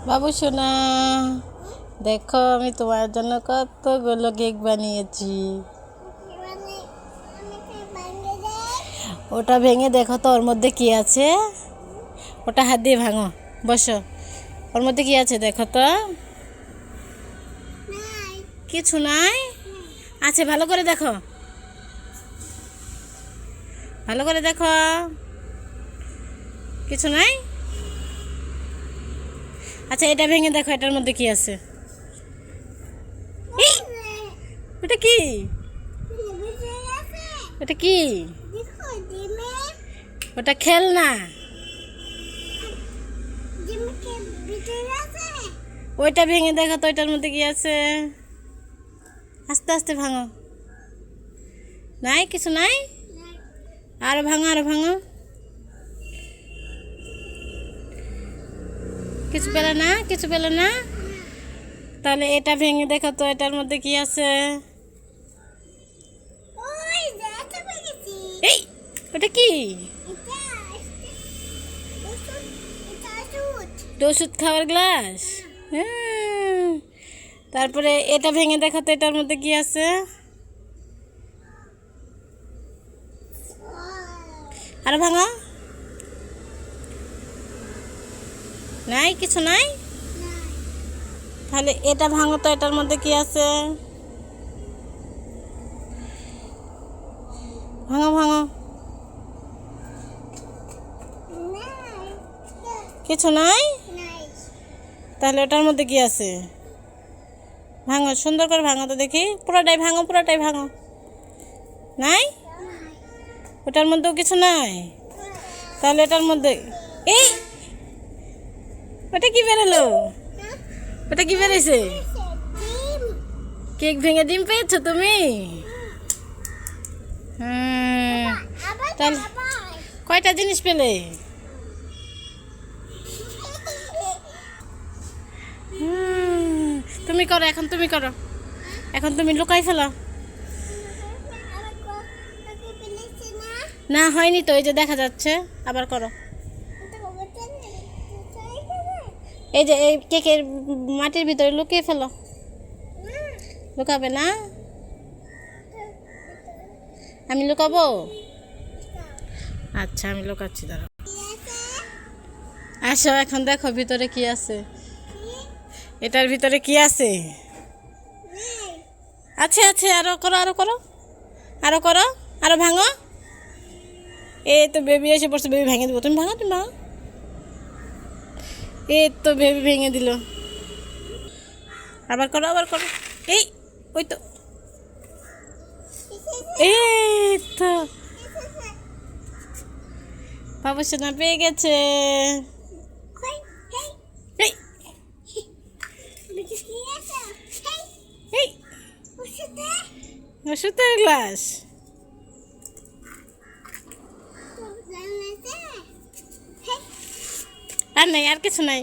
বাবু সোনা, দেখো আমি তোমার জন্য কতগুলো কেক বানিয়েছি। ওটা ভেঙে দেখো তো ওর মধ্যে কি আছে। ওটা হাত দিয়ে ভাঙো, বসো। ওর মধ্যে কি আছে দেখো তো। কিছু নাই আছে, ভালো করে দেখো, ভালো করে দেখো। কিছু নাই। আচ্ছা, এটা ভেঙে দেখো এটার মধ্যে কি আছে। ওটা কি? ওটা কি? ওটা খেলনা। ওইটা ভেঙে দেখো তো ওইটার মধ্যে কি আছে। আস্তে আস্তে ভাঙো। নাই, কিছু নাই। আরো ভাঙো, আরো ভাঙো। কিছু পেলে না, কিছু পেলে না। তাহলে এটা ভেঙে দেখো তো এটার মধ্যে কি আছে। এই, ওটা কি? ওষুধ খাওয়ার গ্লাস। হ্যাঁ। তারপরে এটা ভেঙে দেখো তো এটার মধ্যে কি আছে। আরো ভাঙো। নাই, কিছু নাই। তাহলে এটা ভাঙো তো এটার মধ্যে কি আছে। ভাঙো ভাঙো। কিছু নাই। তাহলে ওটার মধ্যে কি আছে। ভাঙো, সুন্দর করে ভাঙো তো দেখি। পুরোটাই ভাঙো, পুরোটাই ভাঙো। নাই, ওটার মধ্যেও কিছু নাই। তাহলে এটার মধ্যে এই, ওটা কি বেরোলো? ওটা কি বেরোইছে? কেক ভেঙে ডিম পেয়েছো তুমি? তাহলে কয়টা জিনিস পেলে? তুমি করো এখন, তুমি করো এখন, তুমি লুকাই ফেলো। না হয়নি তো, এই যে দেখা যাচ্ছে। আবার করো। এই যে এই কেকের মাটির ভিতরে লুকিয়ে ফেলো। লুকাবে না? আমি লুকাবো? আচ্ছা, আমি লুকাচ্ছি, দাঁড়াও। আসো এখন দেখো ভিতরে কি আছে। এটার ভিতরে কি আছে? আছে আছে, আরো করো, আরো করো, আরো করো, আরো ভাঙো। এই তো বেবি এসে পড়ছে, বেবি ভেঙে দেবো। তুমি ভাঙো, তুমি ভাঙো। এই তো বেবি ভেঙে দিল। আবার করো, আবার করো। এই, ওই তো, এই তো বাবু সোনা পেয়ে গেছে। ওষুধের গ্লাস। আর নাই, আর কিছু নাই।